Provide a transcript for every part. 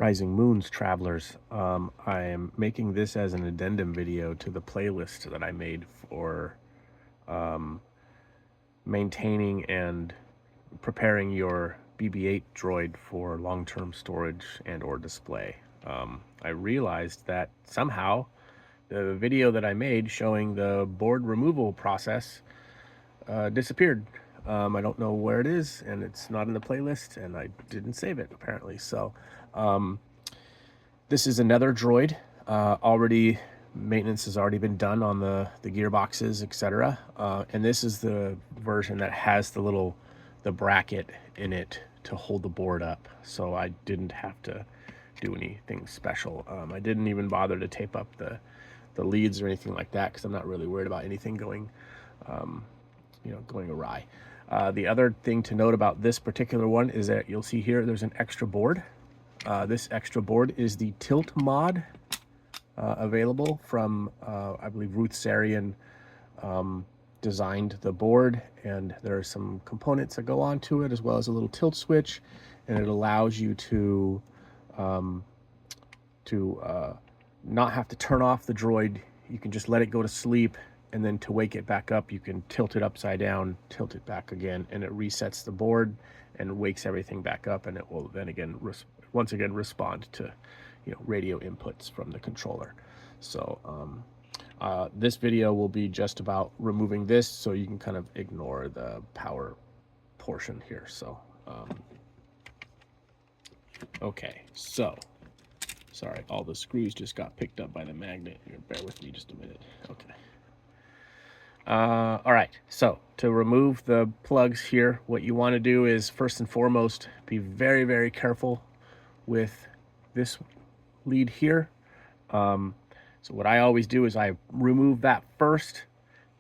Rising Moons travelers. I am making this as an addendum video to the playlist that I made for maintaining and preparing your BB-8 droid for long-term storage and or display. I realized that somehow the video that I made showing the board removal process disappeared. I don't know where it is, and it's not in the playlist, and I didn't save it apparently. So this is another droid. Already maintenance has already been done on the gearboxes, etc. And this is the version that has the bracket in it to hold the board up. So I didn't have to do anything special. I didn't even bother to tape up the leads or anything like that because I'm not really worried about anything going going awry. The other thing to note about this particular one is that you'll see here there's an extra board. This extra board is the tilt mod available from, I believe Ruth Sarian designed the board, and there are some components that go onto it as well as a little tilt switch, and it allows you to not have to turn off the droid. You can just let it go to sleep, and then to wake it back up, you can tilt it upside down, tilt it back again, and it resets the board and wakes everything back up, and it will then again once again respond to radio inputs from the controller. So this video will be just about removing this, so you can kind of ignore the power portion here. So okay, so sorry, all the screws just got picked up by the magnet here. Bear with me just a minute. Okay. All right, so to remove the plugs here, what you want to do is first and foremost be very, very careful with this lead here. So what I always do is I remove that first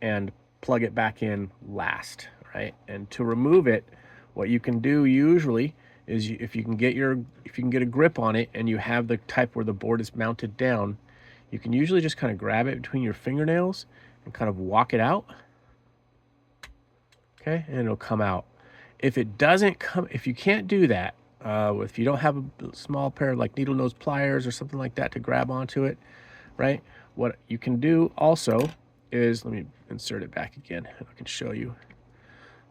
and plug it back in last, right? And to remove it, what you can do usually is if you can get a grip on it and you have the type where the board is mounted down, you can usually just kind of grab it between your fingernails and kind of walk it out. Okay, and it'll come out. If it doesn't come, if you can't do that, if you don't have a small pair of like needle nose pliers or something like that to grab onto it, right? What you can do also is, let me insert it back again and I can show you.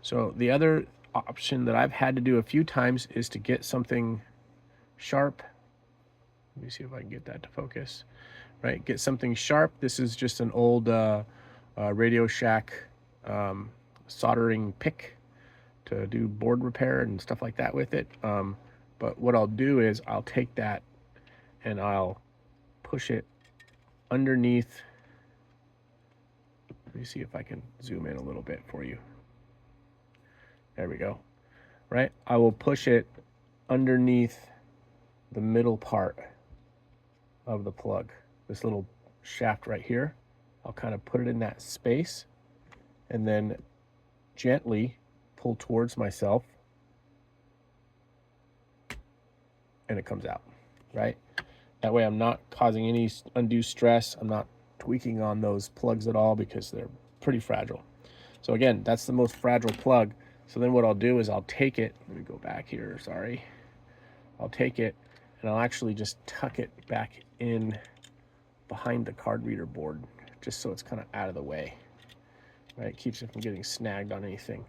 So the other option that I've had to do a few times is to get something sharp. Let me see if I can get that to focus. Right, get something sharp. This is just an old Radio Shack soldering pick to do board repair and stuff like that with it. But what I'll do is I'll take that and I'll push it underneath. Let me see if I can zoom in a little bit for you. There we go. Right, I will push it underneath the middle part of the plug. This little shaft right here. I'll kind of put it in that space and then gently pull towards myself and it comes out, right? That way I'm not causing any undue stress. I'm not tweaking on those plugs at all because they're pretty fragile. So again, that's the most fragile plug. So then what I'll do is I'll take it, let me go back here, sorry. I'll take it and I'll actually just tuck it back in behind the card reader board, just so it's kind of out of the way, right? It keeps it from getting snagged on anything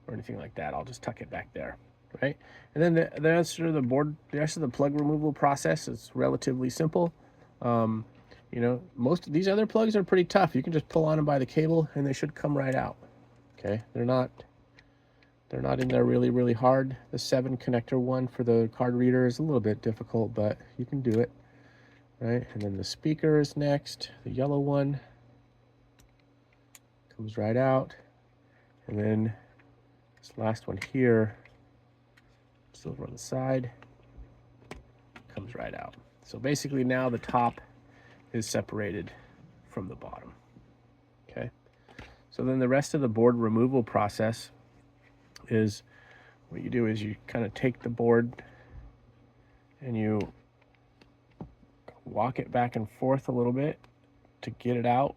or anything like that. I'll just tuck it back there, right? And then the rest of the plug removal process is relatively simple. Most of these other plugs are pretty tough. You can just pull on them by the cable and they should come right out. Okay, they're not in there really, really hard. The 7 connector one for the card reader is a little bit difficult, but you can do it. Right, and then the speaker is next. The yellow one comes right out, and then this last one here, just over on the side, comes right out. So basically now the top is separated from the bottom. Okay, so then the rest of the board removal process is, what you do is you kind of take the board and you walk it back and forth a little bit to get it out,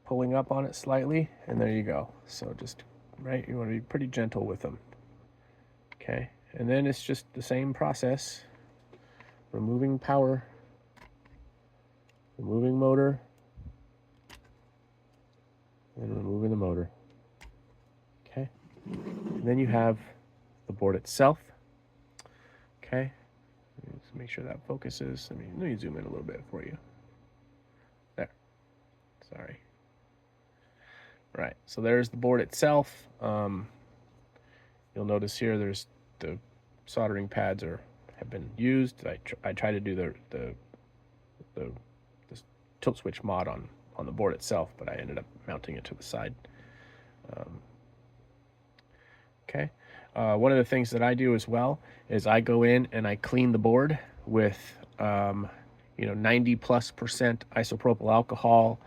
pulling up on it slightly, and there you go. So just, right, you want to be pretty gentle with them. Okay, And then it's just the same process. Removing power, removing motor, and removing the motor. Okay. And then you have the board itself. Okay. Let's make sure that focuses. Let me zoom in a little bit for you. There. Sorry. Right. So there's the board itself. You'll notice here there's the soldering pads have been used. I try to do the tilt switch mod on the board itself, but I ended up mounting it to the side. Okay. One of the things that I do as well is I go in and I clean the board with 90+% isopropyl alcohol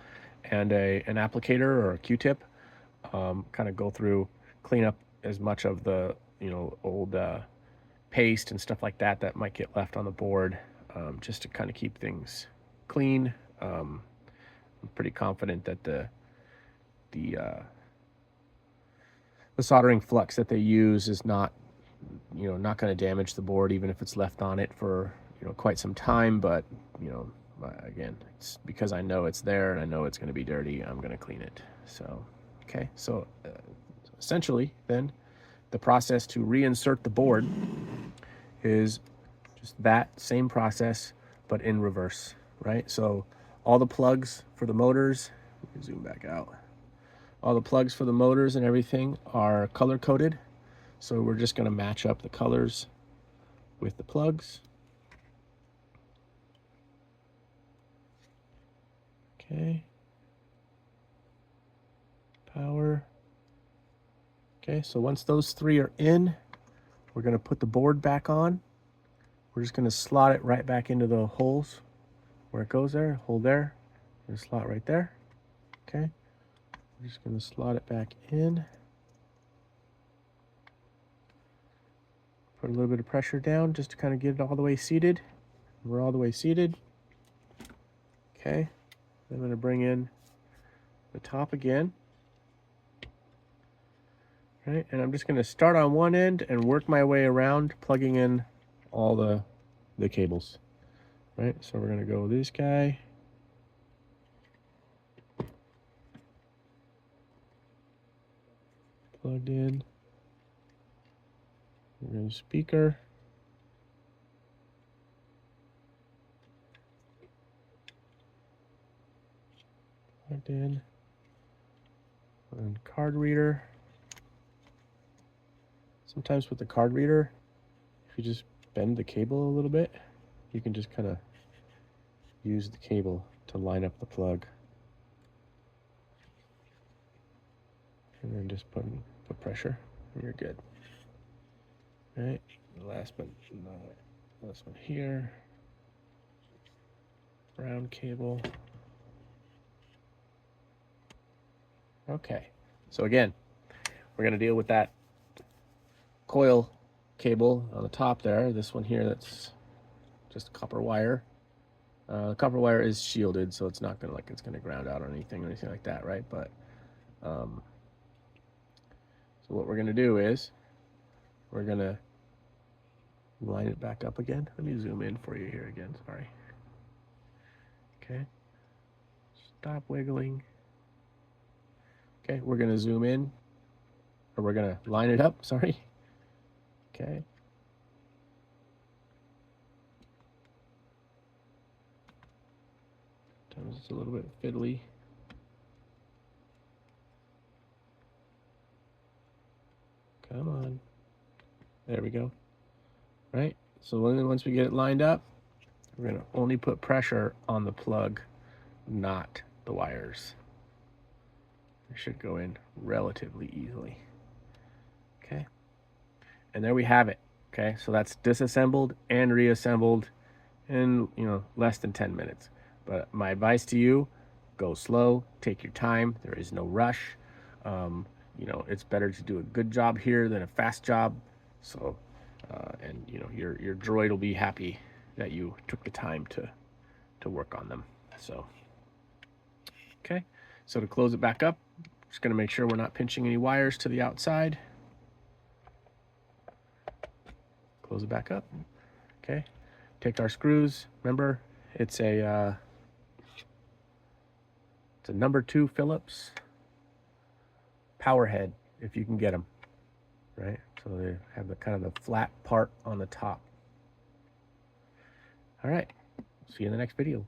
and an applicator or a Q-tip. Kind of go through, clean up as much of the old paste and stuff like that might get left on the board, just to kind of keep things clean. I'm pretty confident that the soldering flux that they use is not going to damage the board, even if it's left on it for quite some time. But again, it's because I know it's there and I know it's going to be dirty, I'm going to clean it. So okay, so essentially then the process to reinsert the board is just that same process, but in reverse, right? So all the plugs for the motors, let me zoom back out. All the plugs for the motors and everything are color coded. So we're just going to match up the colors with the plugs. Okay. Power. Okay, so once those three are in, we're going to put the board back on. We're just going to slot it right back into the holes where it goes there. Hold there. And slot right there. Okay. We're just going to slot it back in. Put a little bit of pressure down just to kind of get it all the way seated. We're all the way seated. Okay. I'm going to bring in the top again. Right, and I'm just going to start on one end and work my way around, plugging in all the cables. Right, so we're going to go with this guy. Plugged in. We're going to speaker. Plugged in. And card reader. Sometimes with the card reader, if you just bend the cable a little bit, you can just kind of use the cable to line up the plug. And then just put pressure, and you're good. All right, the last one here. Brown cable. Okay, so again, we're going to deal with that coil cable on the top there. This one here, that's just copper wire. The copper wire is shielded, so it's not going to it's going to ground out or anything like that, right? But so what we're going to do is we're going to line it back up again. Let me zoom in for you here again. Sorry. Okay. Stop wiggling. Okay, we're going to zoom in, or we're going to line it up. Sorry. Okay. Sometimes it's a little bit fiddly. Come on. There we go. Right? So once we get it lined up, we're going to only put pressure on the plug, not the wires. It should go in relatively easily. Okay. And there we have it. Okay, so that's disassembled and reassembled in less than 10 minutes. But my advice to you, go slow, take your time. There is no rush. It's better to do a good job here than a fast job. So, and your droid will be happy that you took the time to work on them. So, okay. So to close it back up, just going to make sure we're not pinching any wires to the outside. close it back up. Okay, take our screws. Remember, it's a number 2 Phillips power head, if you can get them, right? So they have the kind of the flat part on the top. All right, see you in the next video.